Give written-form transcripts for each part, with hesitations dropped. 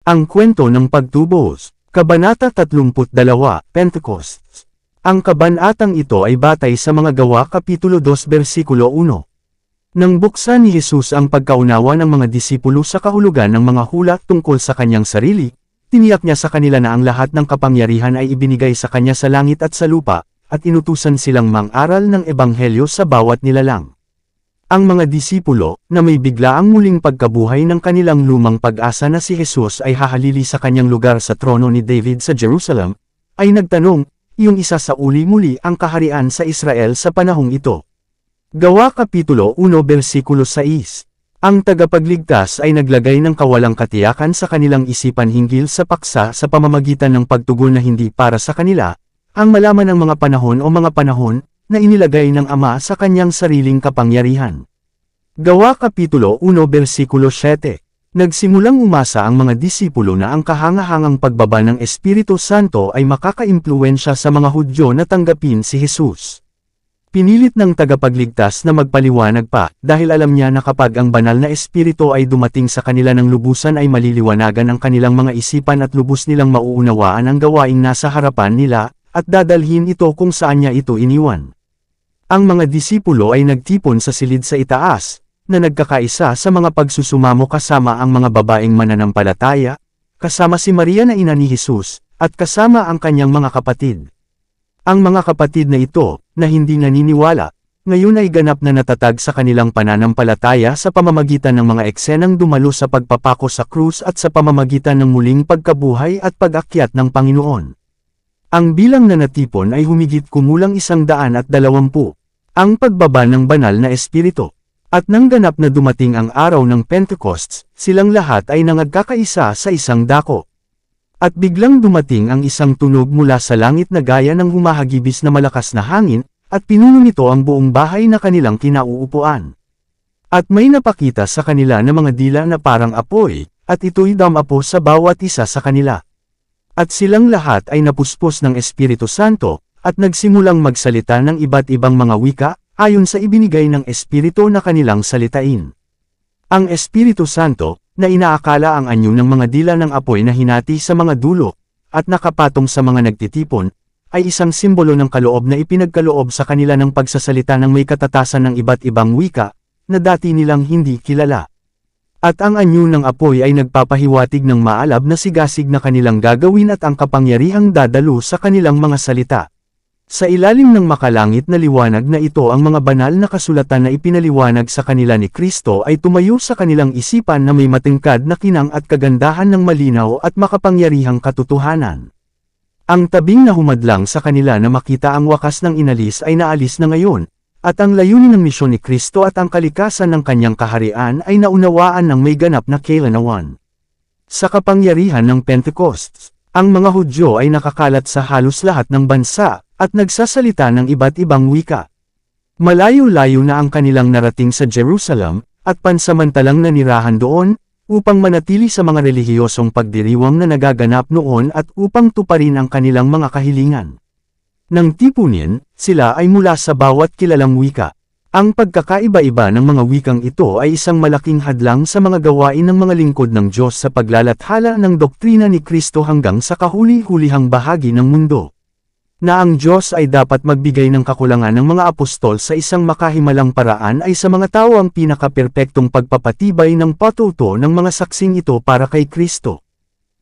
Ang kwento ng pagtubos, Kabanata 32, Pentecost. Ang kabanatang ito ay batay sa mga Gawa Kapitulo 2 versikulo 1. Nang buksan ni Jesus ang pagkaunawa ng mga disipulo sa kahulugan ng mga hula tungkol sa kanyang sarili, tiniyak niya sa kanila na ang lahat ng kapangyarihan ay ibinigay sa kanya sa langit at sa lupa, at inutusan silang mang-aral ng ebanghelyo sa bawat nilalang. Ang mga disipulo, na may biglaang muling pagkabuhay ng kanilang lumang pag-asa na si Jesus ay hahalili sa kanyang lugar sa trono ni David sa Jerusalem, ay nagtanong, yung isa sa uli-muli ang kaharian sa Israel sa panahong ito. Gawa Kapitulo 1 versikulo 6. Ang tagapagligtas ay naglagay ng kawalang katiyakan sa kanilang isipan hinggil sa paksa sa pamamagitan ng pagtugon na hindi para sa kanila, ang malaman ng mga panahon o mga panahon, na inilagay ng Ama sa kanyang sariling kapangyarihan. Gawa Kapitulo 1 versikulo 7. Nagsimulang umasa ang mga disipulo na ang kahangahangang pagbaba ng Espiritu Santo ay makakaimpluwensya sa mga Hudyo na tanggapin si Jesus. Pinilit ng tagapagligtas na magpaliwanag pa, dahil alam niya na kapag ang banal na Espiritu ay dumating sa kanila ng lubusan ay maliliwanagan ang kanilang mga isipan at lubos nilang mauunawaan ang gawaing nasa harapan nila, at dadalhin ito kung saan niya ito iniwan. Ang mga disipulo ay nagtipon sa silid sa itaas, na nagkakaisa sa mga pagsusumamo kasama ang mga babaeng mananampalataya, kasama si Maria na ina ni Jesus, at kasama ang kanyang mga kapatid. Ang mga kapatid na ito, na hindi naniniwala, ngayon ay ganap na natatag sa kanilang pananampalataya sa pamamagitan ng mga eksenang dumalo sa pagpapako sa krus at sa pamamagitan ng muling pagkabuhay at pag-akyat ng Panginoon. Ang bilang na natipon ay humigit kumulang 120. Ang pagbaba ng banal na Espiritu. At nang ganap na dumating ang araw ng Pentecost, silang lahat ay nangagkakaisa sa isang dako. At biglang dumating ang isang tunog mula sa langit na gaya ng humahagibis na malakas na hangin, at pinuno nito ang buong bahay na kanilang kinauupuan. At may napakita sa kanila na mga dila na parang apoy, at ito'y damapo sa bawat isa sa kanila. At silang lahat ay napuspos ng Espiritu Santo, at nagsimulang magsalita ng iba't ibang mga wika, ayon sa ibinigay ng Espiritu na kanilang salitain. Ang Espiritu Santo, na inaakala ang anyo ng mga dila ng apoy na hinati sa mga dulo, at nakapatong sa mga nagtitipon, ay isang simbolo ng kaloob na ipinagkaloob sa kanila ng pagsasalita ng may katatasan ng iba't ibang wika, na dati nilang hindi kilala. At ang anyo ng apoy ay nagpapahiwatig ng maalab na sigasig na kanilang gagawin at ang kapangyarihang dadalo sa kanilang mga salita. Sa ilalim ng makalangit na liwanag na ito ang mga banal na kasulatan na ipinaliwanag sa kanila ni Kristo ay tumayo sa kanilang isipan na may matingkad na kinang at kagandahan ng malinaw at makapangyarihang katotohanan. Ang tabing na humadlang sa kanila na makita ang wakas ng inalis ay naalis na ngayon, at ang layunin ng misyon ni Kristo at ang kalikasan ng kanyang kaharian ay naunawaan ng may ganap na kailanawan. Sa kapangyarihan ng Pentecost, ang mga Hudyo ay nakakalat sa halos lahat ng bansa, at nagsasalita ng iba't ibang wika. Malayo-layo na ang kanilang narating sa Jerusalem, at pansamantalang nanirahan doon, upang manatili sa mga relihiyosong pagdiriwang na nagaganap noon at upang tuparin ang kanilang mga kahilingan. Nang tipunin, sila ay mula sa bawat kilalang wika. Ang pagkakaiba-iba ng mga wikang ito ay isang malaking hadlang sa mga gawain ng mga lingkod ng Diyos sa paglalathala ng doktrina ni Kristo hanggang sa kahuli-hulihang bahagi ng mundo. Na ang Diyos ay dapat magbigay ng kakulangan ng mga apostol sa isang makahimalang paraan ay sa mga tao ang pinakaperpektong pagpapatibay ng patuto ng mga saksing ito para kay Kristo.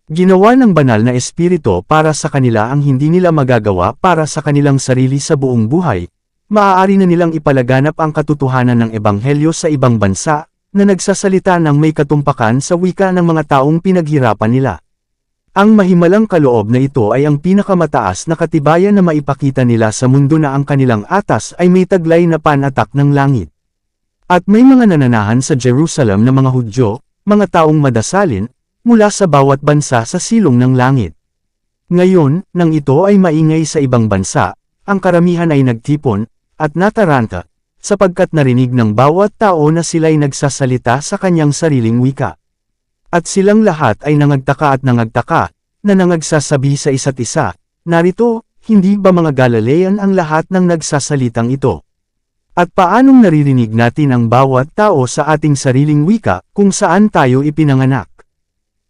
Ginawa ng banal na Espiritu para sa kanila ang hindi nila magagawa para sa kanilang sarili sa buong buhay. Maaari na nilang ipalaganap ang katotohanan ng Ebanghelyo sa ibang bansa, na nagsasalita ng may katumpakan sa wika ng mga taong pinaghirapan nila. Ang mahimalang kaloob na ito ay ang pinakamataas na katibayan na maipakita nila sa mundo na ang kanilang atas ay may taglay na panatak ng langit. At may mga nananahan sa Jerusalem na mga Hudyo, mga taong madasalin, mula sa bawat bansa sa silong ng langit. Ngayon, nang ito ay maingay sa ibang bansa, ang karamihan ay nagtipon, at nataranta, sapagkat narinig ng bawat tao na sila'y nagsasalita sa kanyang sariling wika. At silang lahat ay nangagtaka, na nangagsasabi sa isa't isa, narito, hindi ba mga Galilean ang lahat ng nagsasalitang ito? At paanong naririnig natin ang bawat tao sa ating sariling wika, kung saan tayo ipinanganak?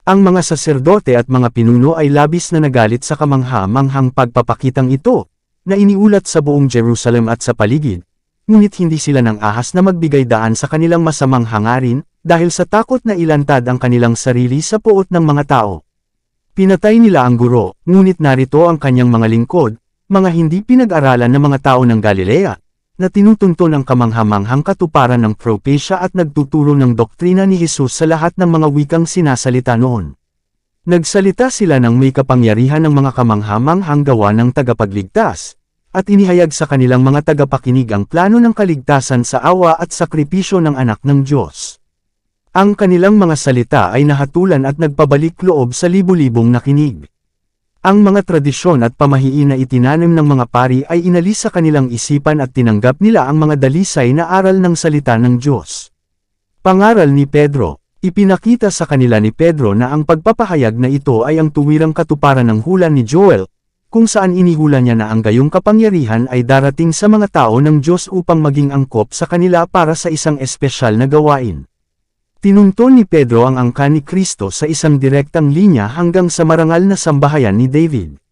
Ang mga saserdote at mga pinuno ay labis na nagalit sa kamangha-manghang pagpapakitang ito, na iniulat sa buong Jerusalem at sa paligid, ngunit hindi sila nang ahas na magbigay daan sa kanilang masamang hangarin, dahil sa takot na ilantad ang kanilang sarili sa puot ng mga tao. Pinatay nila ang guro, ngunit narito ang kanyang mga lingkod, mga hindi pinag-aralan na mga tao ng Galilea, na tinutunton ang kamangha-manghang katuparan ng propesya at nagtuturo ng doktrina ni Jesus sa lahat ng mga wikang sinasalita noon. Nagsalita sila ng may kapangyarihan ng mga kamangha-manghang gawa ng tagapagligtas, at inihayag sa kanilang mga tagapakinig ang plano ng kaligtasan sa awa at sakripisyo ng anak ng Diyos. Ang kanilang mga salita ay nahatulan at nagpabalik loob sa libu-libong nakinig. Ang mga tradisyon at pamahiin na itinanim ng mga pari ay inalis sa kanilang isipan at tinanggap nila ang mga dalisay na aral ng salita ng Diyos. Pangaral ni Pedro. Ipinakita sa kanila ni Pedro na ang pagpapahayag na ito ay ang tuwirang katuparan ng hula ni Joel, kung saan inihula niya na ang gayong kapangyarihan ay darating sa mga tao ng Diyos upang maging angkop sa kanila para sa isang espesyal na gawain. Tinunton ni Pedro ang angkan ni Kristo sa isang direktang linya hanggang sa marangal na sambahayan ni David.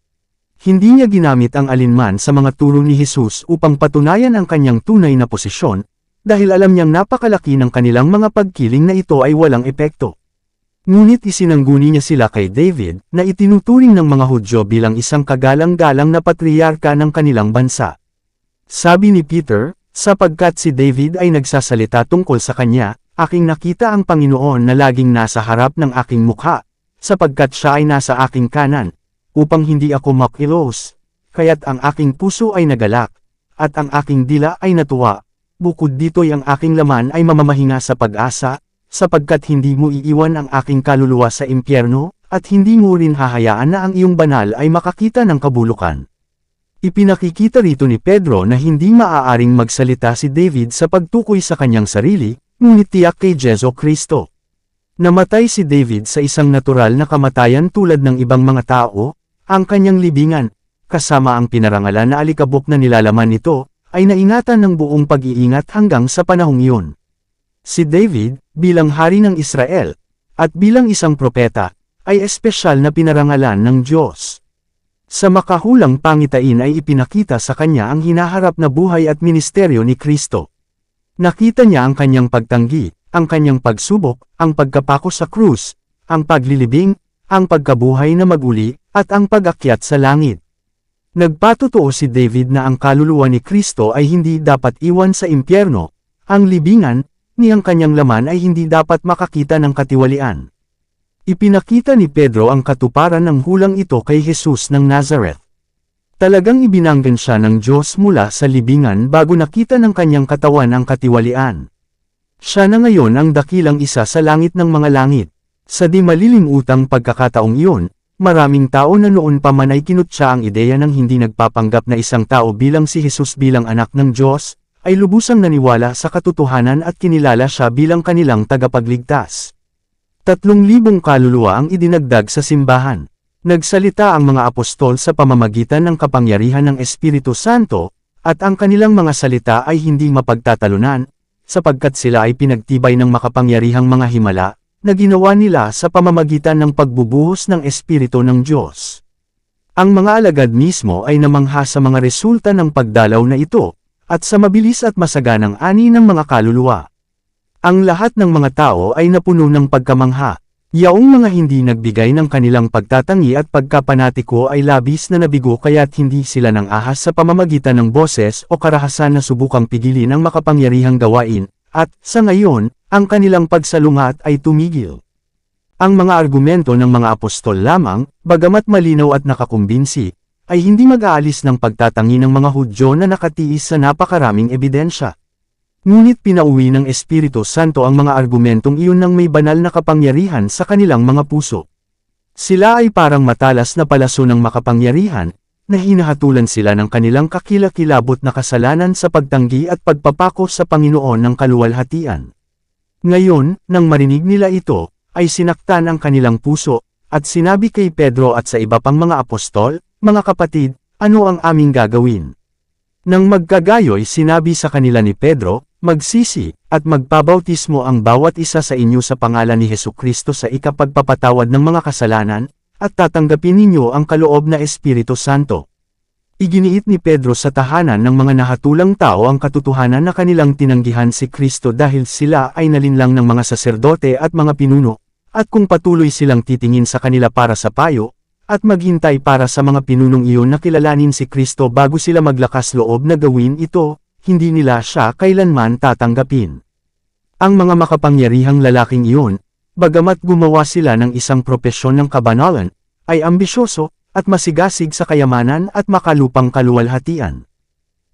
Hindi niya ginamit ang alinman sa mga turo ni Jesus upang patunayan ang kanyang tunay na posisyon, dahil alam niyang napakalaki ng kanilang mga pagkiling na ito ay walang epekto. Ngunit isinangguni niya sila kay David, na itinuturing ng mga Hudyo bilang isang kagalang-galang na patriyarka ng kanilang bansa. Sabi ni Peter, sapagkat si David ay nagsasalita tungkol sa kanya, aking nakita ang Panginoon na laging nasa harap ng aking mukha, sapagkat siya ay nasa aking kanan, upang hindi ako makilos, kaya't ang aking puso ay nagalak, at ang aking dila ay natuwa, bukod dito'y ang aking laman ay mamamahinga sa pag-asa, sapagkat hindi mo iiwan ang aking kaluluwa sa impyerno, at hindi mo rin hahayaan na ang iyong banal ay makakita ng kabulukan. Ipinakikita rito ni Pedro na hindi maaaring magsalita si David sa pagtukoy sa kanyang sarili, ngunit tiyak kay Jesu Kristo. Namatay si David sa isang natural na kamatayan tulad ng ibang mga tao, ang kanyang libingan, kasama ang pinarangalan na alikabok na nilalaman nito, ay naingatan ng buong pag-iingat hanggang sa panahong iyon. Si David, bilang hari ng Israel, at bilang isang propeta, ay espesyal na pinarangalan ng Diyos. Sa makahulang pangitain ay ipinakita sa kanya ang hinaharap na buhay at ministeryo ni Kristo. Nakita niya ang kanyang pagtanggi, ang kanyang pagsubok, ang pagkapako sa krus, ang paglilibing, ang pagkabuhay na maguli, at ang pag-akyat sa langit. Nagpatotoo si David na ang kaluluwa ni Kristo ay hindi dapat iwan sa impyerno, ang libingan, ni ang kanyang laman ay hindi dapat makakita ng katiwalian. Ipinakita ni Pedro ang katuparan ng hulang ito kay Jesus ng Nazareth. Talagang ibinanggan siya ng Diyos mula sa libingan bago nakita ng kanyang katawan ang katiwalian. Siya na ngayon ang dakilang isa sa langit ng mga langit. Sa di malilimutang pagkakataong iyon, maraming tao na noon pa man ay kinutya ang ideya ng hindi nagpapanggap na isang tao bilang si Jesus bilang anak ng Diyos, ay lubusang naniwala sa katotohanan at kinilala siya bilang kanilang tagapagligtas. 3,000 kaluluwa ang idinagdag sa simbahan. Nagsalita ang mga apostol sa pamamagitan ng kapangyarihan ng Espiritu Santo, at ang kanilang mga salita ay hindi mapagtatalunan, sapagkat sila ay pinagtibay ng makapangyarihang mga himala, na ginawa nila sa pamamagitan ng pagbubuhos ng Espiritu ng Diyos. Ang mga alagad mismo ay namangha sa mga resulta ng pagdalaw na ito, at sa mabilis at masaganang ani ng mga kaluluwa. Ang lahat ng mga tao ay napuno ng pagkamangha. Yaong mga hindi nagbigay ng kanilang pagtatangi at pagkapanatiko ay labis na nabigo kaya't hindi sila nang ahas sa pamamagitan ng boses o karahasan na subukang pigilin ang makapangyarihang gawain, at, sa ngayon, ang kanilang pagsalungat ay tumigil. Ang mga argumento ng mga apostol lamang, bagamat malinaw at nakakumbinsi, ay hindi mag-aalis ng pagtatangi ng mga Hudyo na nakatiis sa napakaraming ebidensya. Ngunit pinauwi ng Espiritu Santo ang mga argumentong iyon ng may banal na kapangyarihan sa kanilang mga puso. Sila ay parang matalas na palaso ng makapangyarihan, na hinahatulan sila ng kanilang kakilakilabot na kasalanan sa pagtanggi at pagpapako sa Panginoon ng kaluwalhatian. Ngayon, nang marinig nila ito, ay sinaktan ang kanilang puso, at sinabi kay Pedro at sa iba pang mga apostol, "Mga kapatid, ano ang aming gagawin?" Nang magkagayoy sinabi sa kanila ni Pedro, magsisi, at magpabautismo ang bawat isa sa inyo sa pangalan ni Hesukristo sa ikapagpapatawad ng mga kasalanan, at tatanggapin ninyo ang kaloob na Espiritu Santo. Iginiit ni Pedro sa tahanan ng mga nahatulang tao ang katotohanan na kanilang tinanggihan si Kristo dahil sila ay nalinlang ng mga saserdote at mga pinuno, at kung patuloy silang titingin sa kanila para sa payo, at maghintay para sa mga pinunong iyon na kilalanin si Kristo bago sila maglakas loob na gawin ito, hindi nila siya kailanman tatanggapin. Ang mga makapangyarihang lalaking iyon, bagamat gumawa sila ng isang propesyon ng kabanalan, ay ambisyoso, at masigasig sa kayamanan at makalupang kaluwalhatian.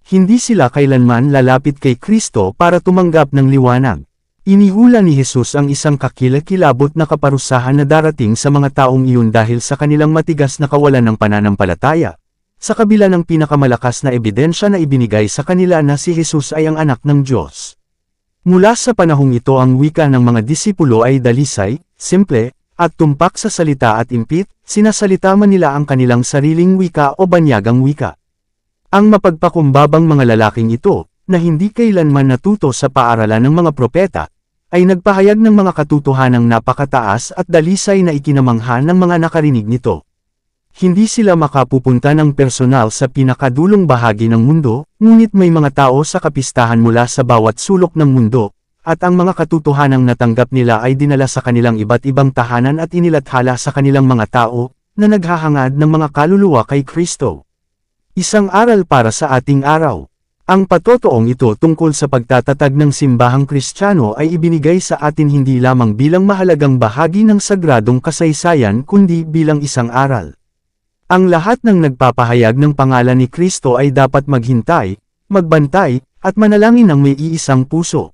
Hindi sila kailanman lalapit kay Kristo para tumanggap ng liwanag. Inihula ni Jesus ang isang kakilakilabot na kaparusahan na darating sa mga taong iyon dahil sa kanilang matigas na kawalan ng pananampalataya, sa kabila ng pinakamalakas na ebidensya na ibinigay sa kanila na si Jesus ay ang anak ng Diyos. Mula sa panahong ito ang wika ng mga disipulo ay dalisay, simple, at tumpak sa salita at impit, sinasalita man nila ang kanilang sariling wika o banyagang wika. Ang mapagpakumbabang mga lalaking ito, na hindi kailanman natuto sa paaralan ng mga propeta, ay nagpahayag ng mga katotohanang napakataas at dalisay na ikinamangha ng mga nakarinig nito. Hindi sila makapupunta ng personal sa pinakadulong bahagi ng mundo, ngunit may mga tao sa kapistahan mula sa bawat sulok ng mundo, at ang mga katotohanang natanggap nila ay dinala sa kanilang iba't ibang tahanan at inilathala sa kanilang mga tao, na naghahangad ng mga kaluluwa kay Kristo. Isang aral para sa ating araw. Ang patotoong ito tungkol sa pagtatatag ng simbahang Kristiyano ay ibinigay sa atin hindi lamang bilang mahalagang bahagi ng sagradong kasaysayan kundi bilang isang aral. Ang lahat ng nagpapahayag ng pangalan ni Kristo ay dapat maghintay, magbantay, at manalangin ng may iisang puso.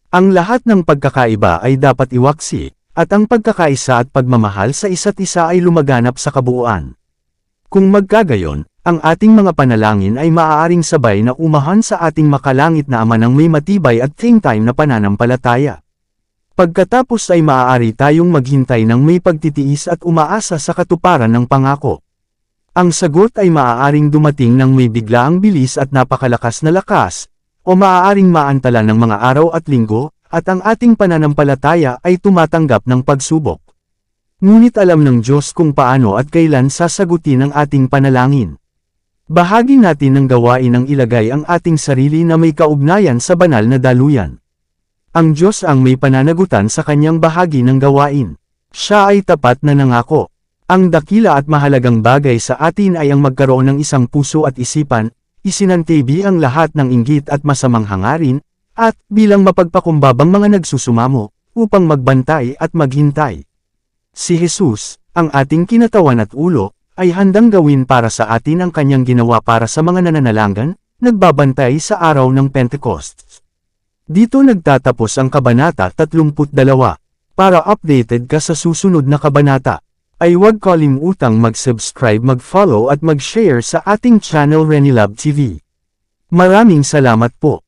Ang lahat ng pagkakaiba ay dapat iwaksi, at ang pagkakaisa at pagmamahal sa isa't isa ay lumaganap sa kabuuan. Kung magkagayon, ang ating mga panalangin ay maaaring sabay na umahan sa ating makalangit na Ama ng may matibay at time na pananampalataya. Pagkatapos ay maaari tayong maghintay ng may pagtitiis at umaasa sa katuparan ng pangako. Ang sagot ay maaaring dumating ng may biglaang bilis at napakalakas na lakas, o maaaring maantala ng mga araw at linggo, at ang ating pananampalataya ay tumatanggap ng pagsubok. Ngunit alam ng Diyos kung paano at kailan sasagutin ang ating panalangin. Bahagi natin ng gawain ang ilagay ang ating sarili na may kaugnayan sa banal na daluyan. Ang Diyos ang may pananagutan sa kanyang bahagi ng gawain. Siya ay tapat na nangako. Ang dakila at mahalagang bagay sa atin ay ang magkaroon ng isang puso at isipan, isinantabi ang lahat ng inggit at masamang hangarin, at bilang mapagpakumbabang mga nagsusumamo, upang magbantay at maghintay. Si Jesus, ang ating kinatawan at ulo, ay handang gawin para sa atin ang kanyang ginawa para sa mga nananalangan, nagbabantay sa araw ng Pentecost. Dito nagtatapos ang Kabanata 32. Para updated ka sa susunod na kabanata, ay huwag kalimutang mag-subscribe, mag-follow at mag-share sa ating channel Renilab TV. Maraming salamat po.